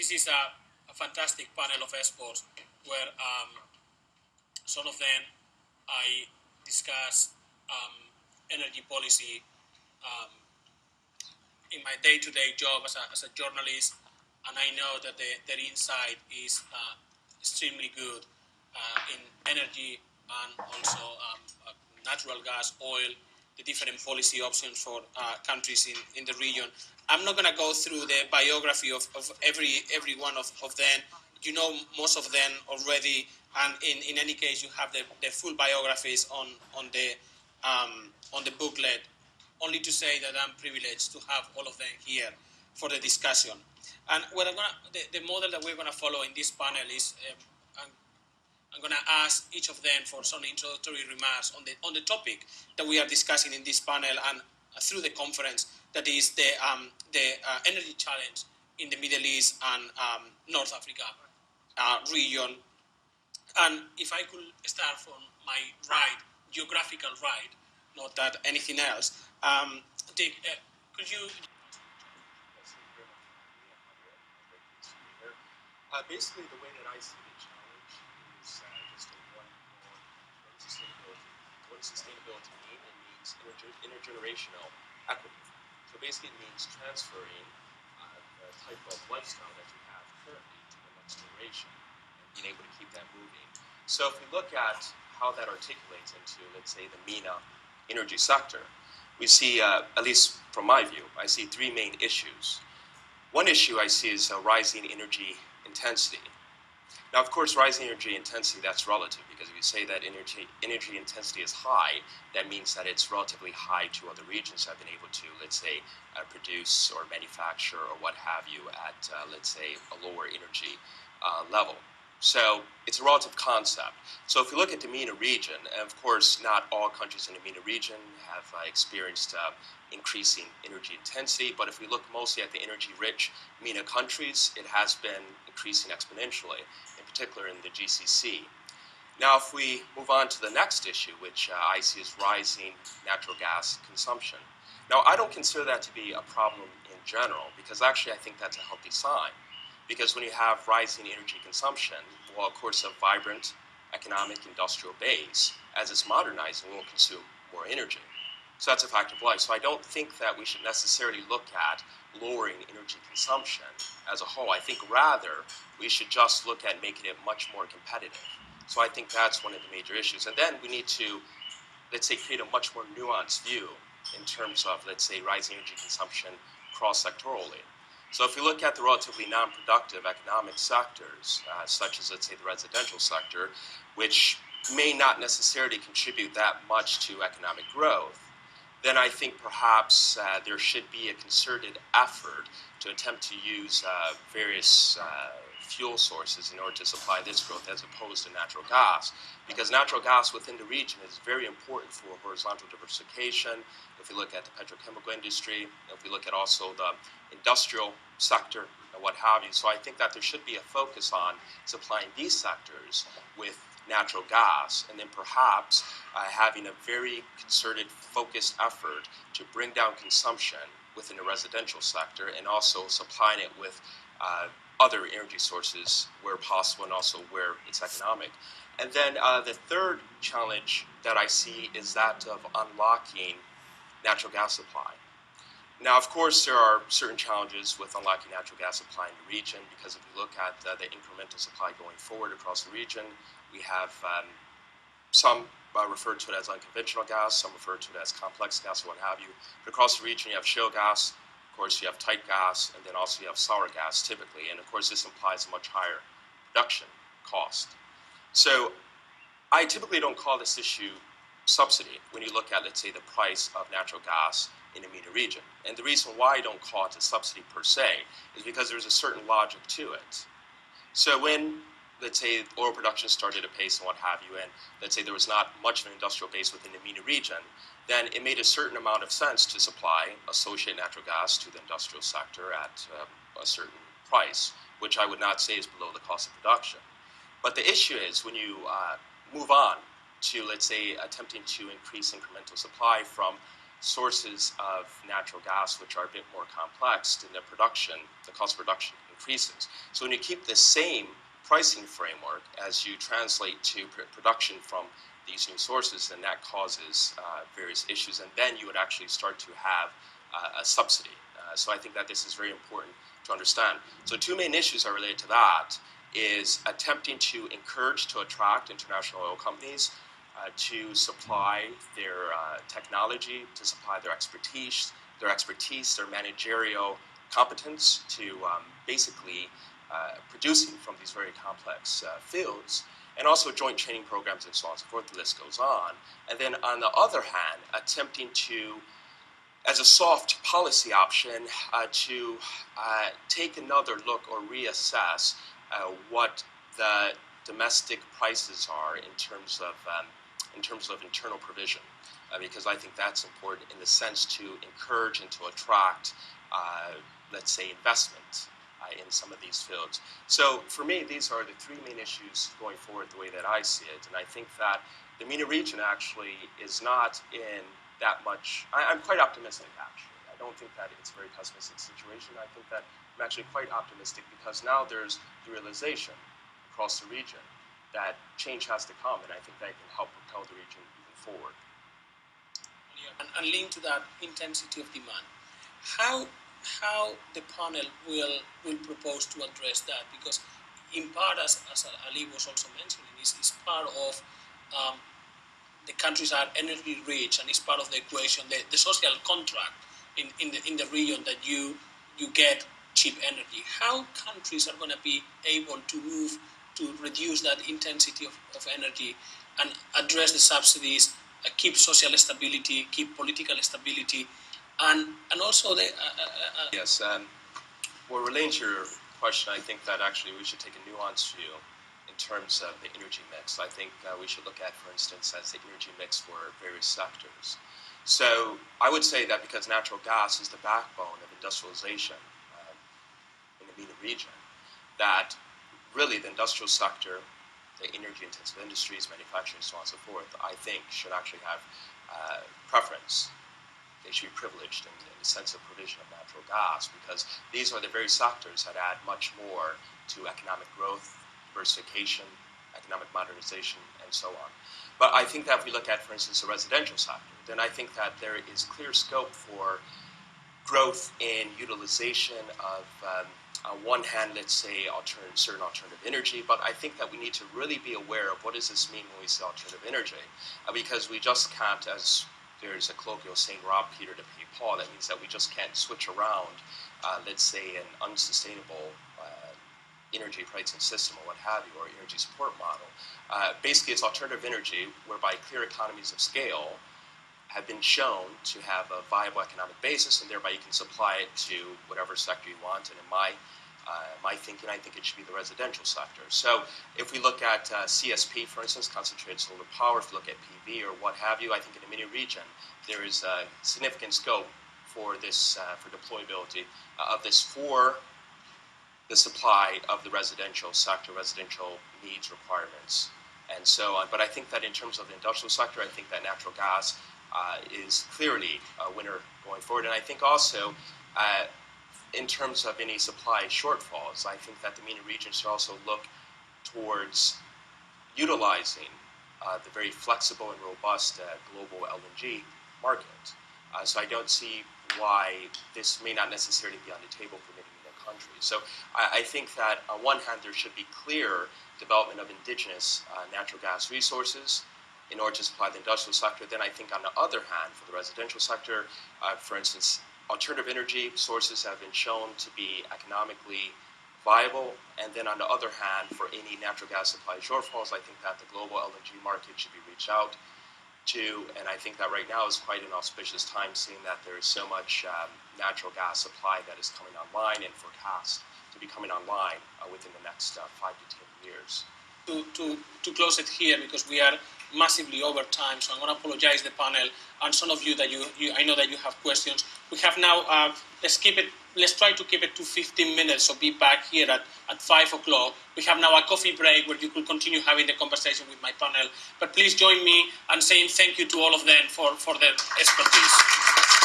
this is a fantastic panel of experts where some of them I discuss energy policy in my day-to-day job as a journalist, and I know that their insight is extremely good in energy and also natural gas, oil, the different policy options for countries in the region. I'm not going to go through the biography of every one of them. You know most of them already, and in any case, you have the full biographies on the booklet. Only to say that I'm privileged to have all of them here for the discussion. And what the model that we're going to follow in this panel is I'm going to ask each of them for some introductory remarks on the topic that we are discussing in this panel and through the conference, that is the energy challenge in the Middle East and North Africa region. And if I could start from my right, geographical right, not that anything else, Dick, could you? Basically, the way that I see the challenge is just in one more sustainability. What does sustainability mean? It means intergenerational equity. So basically, it means transferring the type of lifestyle that you have currently to the next generation and being able to keep that moving. So if we look at how that articulates into, let's say, the MENA energy sector, we see, at least from my view, I see three main issues. One issue I see is rising energy intensity. Now, of course, rising energy intensity, that's relative, because if you say that energy intensity is high, that means that it's relatively high to other regions that have been able to, let's say, produce or manufacture or what have you at, let's say, a lower energy level. So it's a relative concept. So if you look at the MENA region, and of course, not all countries in the MENA region have experienced increasing energy intensity, but if we look mostly at the energy-rich MENA countries, it has been increasing exponentially, in particular in the GCC. Now, if we move on to the next issue, which I see as rising natural gas consumption. Now, I don't consider that to be a problem in general, because actually I think that's a healthy sign. Because when you have rising energy consumption, well, of course, a vibrant economic industrial base, as it's modernizing, will consume more energy. So that's a fact of life. So I don't think that we should necessarily look at lowering energy consumption as a whole. I think rather we should just look at making it much more competitive. So I think that's one of the major issues. And then we need to, let's say, create a much more nuanced view in terms of, let's say, rising energy consumption cross-sectorally. So if you look at the relatively non-productive economic sectors, such as, let's say, the residential sector, which may not necessarily contribute that much to economic growth, then I think perhaps there should be a concerted effort to attempt to use various fuel sources in order to supply this growth as opposed to natural gas. Because natural gas within the region is very important for horizontal diversification. If we look at the petrochemical industry, if we look at also the industrial sector and what have you. So I think that there should be a focus on supplying these sectors with natural gas, and then perhaps having a very concerted, focused effort to bring down consumption within the residential sector, and also supplying it with other energy sources where possible and also where it's economic. And then the third challenge that I see is that of unlocking natural gas supply. Now, of course, there are certain challenges with unlocking natural gas supply in the region, because if we look at the incremental supply going forward across the region, we have some refer to it as unconventional gas, some refer to it as complex gas, or what have you. But across the region, you have shale gas, of course, you have tight gas, and then also you have sour gas typically. And of course, this implies a much higher production cost. So I typically don't call this issue subsidy when you look at, let's say, the price of natural gas in the MENA region. And the reason why I don't call it a subsidy per se is because there's a certain logic to it. So when, let's say, oil production started apace and what have you, and let's say there was not much of an industrial base within the MENA region, then it made a certain amount of sense to supply associated natural gas to the industrial sector at a certain price, which I would not say is below the cost of production. But the issue is when you move on to, let's say, attempting to increase incremental supply from sources of natural gas which are a bit more complex, then the production, the cost of production can increases. So when you keep the same pricing framework as you translate to production from these new sources, then that causes various issues, and then you would actually start to have a subsidy. So I think that this is very important to understand. So two main issues are related to that, is attempting to encourage, to attract international oil companies to supply their technology, to supply their expertise, their managerial competence to basically producing from these very complex fields, and also joint training programs and so on and so forth, the list goes on. And then on the other hand, attempting to, as a soft policy option, to take another look or reassess what the domestic prices are in terms of internal provision, because I think that's important in the sense to encourage and to attract, let's say, investment in some of these fields. So for me, these are the three main issues going forward the way that I see it, and I think that the MENA region actually is not in that much. I'm quite optimistic, actually. I don't think that it's a very pessimistic situation. I think that I'm actually quite optimistic because now there's the realization across the region that change has to come, and I think that can help propel the region even forward. And linked to that intensity of demand, how the panel will propose to address that? Because in part, as Ali was also mentioning, is part of the countries are energy rich, and it's part of the equation, the social contract in the region, that you get cheap energy. How countries are going to be able to move to reduce that intensity of energy and address the subsidies, keep social stability, keep political stability, and also the... Yes, well, relating to your question, I think that actually we should take a nuanced view in terms of the energy mix. I think we should look at, for instance, as the energy mix for various sectors. So I would say that because natural gas is the backbone of industrialization in the MENA region, that really the industrial sector, the energy-intensive industries, manufacturing, so on and so forth, I think should actually have preference. They should be privileged in the sense of provision of natural gas, because these are the very sectors that add much more to economic growth, diversification, economic modernization, and so on. But I think that if we look at, for instance, the residential sector, then I think that there is clear scope for growth in utilization of, on one hand, let's say, certain alternative energy, but I think that we need to really be aware of what does this mean when we say alternative energy, because we just can't, as there's a colloquial saying, rob Peter to pay Paul. That means that we just can't switch around, let's say, an unsustainable energy pricing system or what have you, or energy support model. Basically, it's alternative energy whereby clear economies of scale have been shown to have a viable economic basis, and thereby you can supply it to whatever sector you want. And in my thinking, I think it should be the residential sector. So if we look at CSP, for instance, concentrated solar power, if we look at PV or what have you, I think in the MENA region, there is a significant scope for this, for deployability of this for the supply of the residential sector, residential needs, requirements, and so on. But I think that in terms of the industrial sector, I think that natural gas is clearly a winner going forward. And I think also, in terms of any supply shortfalls, I think that the MENA region should also look towards utilizing the very flexible and robust global LNG market. So I don't see why this may not necessarily be on the table for many countries. So I think that on one hand, there should be clear development of indigenous natural gas resources in order to supply the industrial sector. Then I think on the other hand, for the residential sector, for instance, alternative energy sources have been shown to be economically viable. And then on the other hand, for any natural gas supply shortfalls, I think that the global LNG market should be reached out to. And I think that right now is quite an auspicious time, seeing that there is so much natural gas supply that is coming online and forecast to be coming online within the next 5 to 10 years. To close it here, because we are massively over time, so I'm going to apologize the panel and some of you that you I know that you have questions. We have now, let's try to keep it to 15 minutes, so be back here at 5 o'clock. We have now a coffee break where you could continue having the conversation with my panel, but please join me in saying thank you to all of them for their expertise.